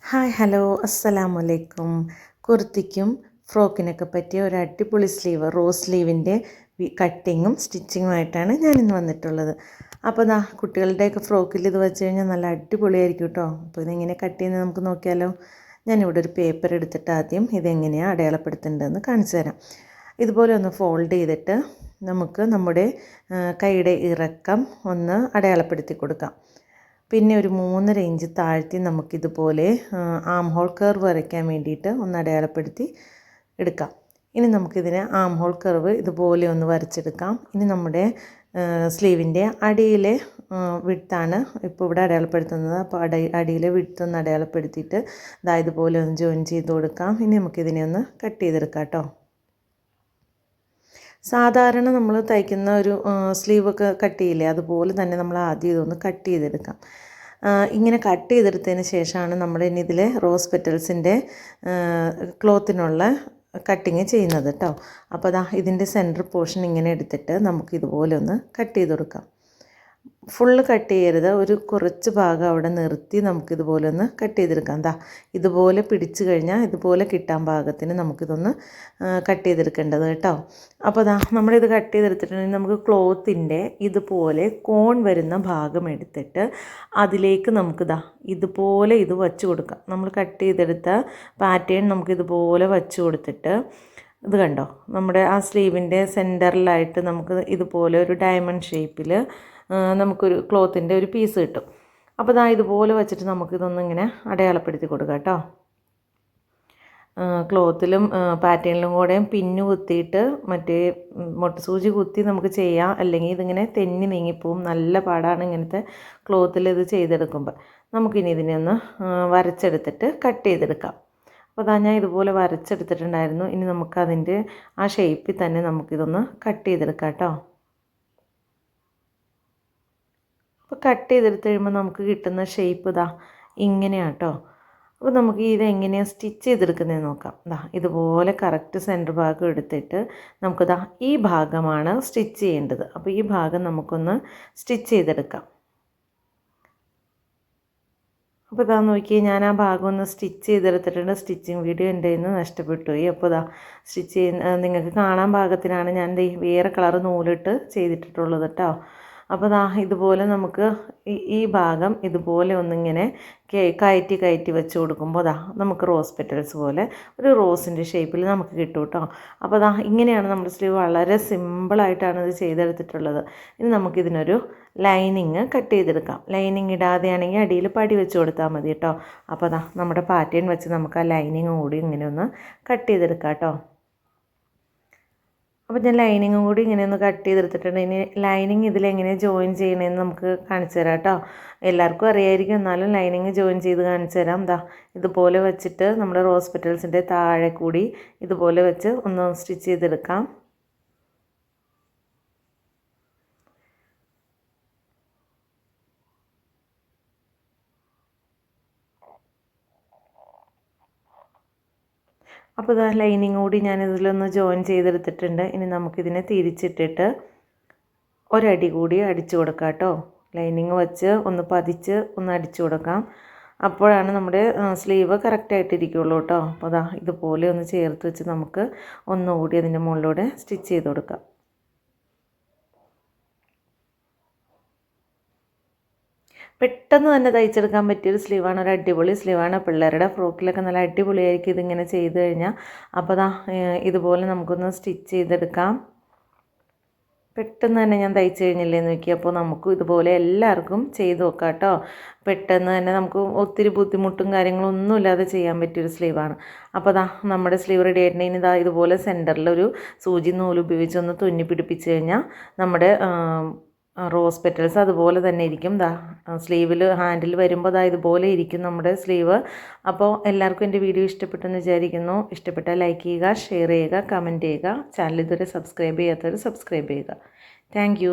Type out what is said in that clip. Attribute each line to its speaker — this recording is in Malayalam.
Speaker 1: ഹായ് ഹലോ അസ്സലാമു അലൈക്കും. കുർത്തിക്കും ഫ്രോക്കിനൊക്കെ പറ്റിയ ഒരു അടിപൊളി സ്ലീവ്, റോസ് സ്ലീവിൻ്റെ കട്ടിങ്ങും സ്റ്റിച്ചിങ്ങുമായിട്ടാണ് ഞാനിന്ന് വന്നിട്ടുള്ളത്. അപ്പോൾ കുട്ടികളുടെയൊക്കെ ഫ്രോക്കിൽ ഇത് വെച്ച് കഴിഞ്ഞാൽ നല്ല അടിപൊളിയായിരിക്കും കേട്ടോ. അപ്പോൾ ഇതെങ്ങനെ കട്ട് ചെയ്യുന്നത് നമുക്ക് നോക്കിയാലോ. ഞാനിവിടെ ഒരു പേപ്പർ എടുത്തിട്ട് ആദ്യം ഇതെങ്ങനെയാണ് അടയാളപ്പെടുത്തേണ്ടതെന്ന് കാണിച്ചു തരാം. ഇതുപോലെ ഒന്ന് ഫോൾഡ് ചെയ്തിട്ട് നമുക്ക് നമ്മുടെ കൈയുടെ ഇറക്കം ഒന്ന് അടയാളപ്പെടുത്തി കൊടുക്കാം. പിന്നെ ഒരു 3.5 ഇഞ്ച് താഴ്ത്തി നമുക്കിതുപോലെ ആം ഹോൾ കർവ് വരയ്ക്കാൻ വേണ്ടിയിട്ട് ഒന്ന് അടയാളപ്പെടുത്തി എടുക്കാം. ഇനി നമുക്കിതിന് ആം ഹോൾ കർവ് ഇതുപോലെ ഒന്ന് വരച്ചെടുക്കാം. ഇനി നമ്മുടെ സ്ലീവിൻ്റെ അടിയിലെ വിഡ്ത്താണ് ഇപ്പോൾ ഇവിടെ അടയാളപ്പെടുത്തുന്നത്. അപ്പോൾ അടിയിലെ വിഡ്ത്ത് ഒന്ന് അടയാളപ്പെടുത്തിയിട്ട് ഇതുപോലെ ഒന്ന് ജോയിൻ ചെയ്ത് കൊടുക്കാം. ഇനി നമുക്കിതിനെ ഒന്ന് കട്ട് ചെയ്തെടുക്കാം കേട്ടോ. സാധാരണ നമ്മൾ തയ്ക്കുന്ന ഒരു സ്ലീവൊക്കെ കട്ട് ചെയ്യില്ലേ, അതുപോലെ തന്നെ നമ്മൾ ആദ്യം ഇതൊന്ന് കട്ട് ചെയ്തെടുക്കാം. ഇങ്ങനെ കട്ട് ചെയ്തെടുത്തതിന് ശേഷമാണ് നമ്മൾ ഇനി ഇതിൽ റോസ് പെറ്റൽസിൻ്റെ ക്ലോത്തിനുള്ള കട്ടിങ് ചെയ്യുന്നത് കേട്ടോ. അപ്പോൾ ഇതിൻ്റെ സെൻറ്റർ പോർഷൻ ഇങ്ങനെ എടുത്തിട്ട് നമുക്കിതുപോലെ ഒന്ന് കട്ട് ചെയ്ത് കൊടുക്കാം. ഫുള്ള് കട്ട് ചെയ്യരുത്, ഒരു കുറച്ച് ഭാഗം അവിടെ നിർത്തി നമുക്കിതുപോലെ ഒന്ന് കട്ട് ചെയ്തെടുക്കാം. ഇതുപോലെ പിടിച്ചു കഴിഞ്ഞാൽ ഇതുപോലെ കിട്ടാൻ പാകത്തിന് നമുക്കിതൊന്ന് കട്ട് ചെയ്തെടുക്കേണ്ടത് കേട്ടോ. അപ്പോൾ നമ്മളിത് കട്ട് ചെയ്തെടുത്തിട്ടുണ്ടെങ്കിൽ നമുക്ക് ക്ലോത്തിൻ്റെ ഇതുപോലെ കോൺ വരുന്ന ഭാഗം എടുത്തിട്ട് അതിലേക്ക് നമുക്ക് ഇതുപോലെ ഇത് വച്ച് കൊടുക്കാം. നമ്മൾ കട്ട് ചെയ്തെടുത്ത പാറ്റേൺ നമുക്കിതുപോലെ വച്ച് കൊടുത്തിട്ട് ഇത് കണ്ടോ, നമ്മുടെ ആ സ്ലീവിൻ്റെ സെൻറ്ററിലായിട്ട് നമുക്ക് ഇതുപോലെ ഒരു ഡയമണ്ട് ഷേപ്പിൽ നമുക്കൊരു ക്ലോത്തിൻ്റെ ഒരു പീസ് കിട്ടും. അപ്പോൾ ഇതുപോലെ വെച്ചിട്ട് നമുക്കിതൊന്നും ഇങ്ങനെ അടയാളപ്പെടുത്തി കൊടുക്കാം കേട്ടോ. ക്ലോത്തിലും പാറ്റേണിലും കൂടെയും പിന്നു കുത്തിയിട്ട് മറ്റേ മുട്ടസൂചി കുത്തി നമുക്ക് ചെയ്യാം. അല്ലെങ്കിൽ ഇതിങ്ങനെ തെന്നി നീങ്ങിപ്പോവും. നല്ല പാടാണ് ഇങ്ങനത്തെ ക്ലോത്തിൽ ഇത് ചെയ്തെടുക്കുമ്പോൾ. നമുക്കിനി ഇതിനെ ഒന്ന് വരച്ചെടുത്തിട്ട് കട്ട് ചെയ്തെടുക്കാം. അപ്പോൾ ഞാൻ ഇതുപോലെ വരച്ചെടുത്തിട്ടുണ്ടായിരുന്നു. ഇനി നമുക്കതിൻ്റെ ആ ഷേപ്പിൽ തന്നെ നമുക്കിതൊന്ന് കട്ട് ചെയ്തെടുക്കാം കേട്ടോ. അപ്പോൾ കട്ട് ചെയ്തെടുത്ത് കഴിയുമ്പോൾ നമുക്ക് കിട്ടുന്ന ഷേപ്പ് ഇങ്ങനെയാണ് കേട്ടോ. അപ്പോൾ നമുക്ക് ഇതെങ്ങനെയാണ് സ്റ്റിച്ച് ചെയ്തെടുക്കുന്നതെന്ന് നോക്കാം. ഇതുപോലെ കറക്റ്റ് സെൻറ്റർ ഭാഗം എടുത്തിട്ട് നമുക്ക് ഈ ഭാഗമാണ് സ്റ്റിച്ച് ചെയ്യേണ്ടത്. അപ്പോൾ ഈ ഭാഗം നമുക്കൊന്ന് സ്റ്റിച്ച് ചെയ്തെടുക്കാം. അപ്പോൾ നോക്കിയേ, ഞാൻ ആ ഭാഗം ഒന്ന് സ്റ്റിച്ച് ചെയ്തെടുത്തിട്ടുണ്ട്. സ്റ്റിച്ചിങ് വീഡിയോ എൻ്റെ കയ്യിൽ നിന്ന് നഷ്ടപ്പെട്ടു പോയി. അപ്പോൾ സ്റ്റിച്ച് ചെയ്യുന്ന നിങ്ങൾക്ക് കാണാൻ പാകത്തിനാണ് ഞാൻ വേറെ കളർ നൂലിട്ട് ചെയ്തിട്ടുള്ളത് കേട്ടോ. അപ്പോൾ ഇതുപോലെ നമുക്ക് ഈ ഭാഗം ഇതുപോലെ ഒന്നിങ്ങനെ കയറ്റി വെച്ച് കൊടുക്കുമ്പോൾ നമുക്ക് റോസ് പെറ്റൽസ് പോലെ ഒരു റോസിൻ്റെ ഷേപ്പിൽ നമുക്ക് കിട്ടും കേട്ടോ. അപ്പോൾ ഇങ്ങനെയാണ് നമ്മുടെ സ്ലീവ്. വളരെ സിമ്പിളായിട്ടാണ് ഇത് ചെയ്തെടുത്തിട്ടുള്ളത്. ഇനി നമുക്കിതിനൊരു ലൈനിങ് കട്ട് ചെയ്തെടുക്കാം. ലൈനിങ് ഇടാതെയാണെങ്കിൽ അടിയിൽ പടി വെച്ച് കൊടുത്താൽ മതി കേട്ടോ. അപ്പോൾ നമ്മുടെ പാറ്റേൺ വെച്ച് നമുക്ക് ആ ലൈനിങ്ങും കൂടി ഇങ്ങനെ ഒന്ന് കട്ട് ചെയ്തെടുക്കാം കേട്ടോ. അപ്പോൾ ഞാൻ ലൈനിങ്ങും കൂടി ഇങ്ങനെ ഒന്ന് കട്ട് ചെയ്തെടുത്തിട്ടുണ്ട്. ഇനി ലൈനിങ് ഇതിലെങ്ങനെ ജോയിൻ ചെയ്യണമെന്ന് നമുക്ക് കാണിച്ചു തരാം കേട്ടോ. എല്ലാവർക്കും അറിയായിരിക്കും, എന്നാലും ലൈനിങ് ജോയിൻ ചെയ്ത് കാണിച്ചു തരാം. ഇതുപോലെ വെച്ചിട്ട് നമ്മുടെ റോസ് പെറ്റൽസിൻ്റെ താഴെ കൂടി ഇതുപോലെ വെച്ച് ഒന്ന് സ്റ്റിച്ച് ചെയ്തെടുക്കാം. അപ്പോൾ ലൈനിങ് കൂടി ഞാനിതിലൊന്ന് ജോയിൻ ചെയ്തെടുത്തിട്ടുണ്ട്. ഇനി നമുക്കിതിനെ തിരിച്ചിട്ടിട്ട് ഒരടി കൂടി അടിച്ചു കൊടുക്കാം കേട്ടോ. ലൈനിങ് വെച്ച് ഒന്ന് പതിച്ച് ഒന്ന് അടിച്ചു കൊടുക്കാം. അപ്പോഴാണ് നമ്മുടെ സ്ലീവ് കറക്റ്റായിട്ടിരിക്കുള്ളൂ കേട്ടോ. അപ്പോൾ ഇതുപോലെ ഒന്ന് ചേർത്ത് വെച്ച് നമുക്ക് ഒന്നുകൂടി അതിൻ്റെ മുകളിലൂടെ സ്റ്റിച്ച് ചെയ്ത് കൊടുക്കാം. പെട്ടെന്ന് തന്നെ തയ്ച്ചെടുക്കാൻ പറ്റിയൊരു സ്ലീവാണ്. ഒരു അടിപൊളി സ്ലീവാണ്. പിള്ളേരുടെ ഫ്രോക്കിലൊക്കെ നല്ല അടിപൊളിയായിരിക്കും ഇതിങ്ങനെ ചെയ്ത് കഴിഞ്ഞാൽ. അപ്പോൾ ഇതുപോലെ നമുക്കൊന്ന് സ്റ്റിച്ച് ചെയ്തെടുക്കാം. പെട്ടെന്ന് തന്നെ ഞാൻ തയ്ച്ച് കഴിഞ്ഞില്ലേ നോക്കി. അപ്പോൾ നമുക്കും ഇതുപോലെ എല്ലാവർക്കും ചെയ്ത് നോക്കാം കേട്ടോ. പെട്ടെന്ന് തന്നെ നമുക്ക് ഒത്തിരി ബുദ്ധിമുട്ടും കാര്യങ്ങളൊന്നും ഇല്ലാതെ ചെയ്യാൻ പറ്റിയൊരു സ്ലീവാണ്. അപ്പോൾ നമ്മുടെ സ്ലീവ് റെഡി ആയിട്ടുണ്ടെങ്കിൽ ഇതുപോലെ സെൻറ്ററിലൊരു സൂചി നൂല് ഉപയോഗിച്ച് ഒന്ന് തുന്നി പിടിപ്പിച്ച് കഴിഞ്ഞാൽ നമ്മുടെ റോസ് പെറ്റൽസ് അതുപോലെ തന്നെ ഇരിക്കും. സ്ലീവിൽ ഹാൻഡിൽ വരുമ്പോൾ ഇതുപോലെ ഇരിക്കും നമ്മുടെ സ്ലീവ്. അപ്പോൾ എല്ലാവർക്കും എൻ്റെ വീഡിയോ ഇഷ്ടപ്പെട്ടെന്ന് വിചാരിക്കുന്നു. ഇഷ്ടപ്പെട്ടാൽ ലൈക്ക് ചെയ്യുക, ഷെയർ ചെയ്യുക, കമൻറ്റ് ചെയ്യുക. ചാനൽ ഇതുവരെ സബ്സ്ക്രൈബ് ചെയ്യാത്തവർ സബ്സ്ക്രൈബ് ചെയ്യുക. താങ്ക്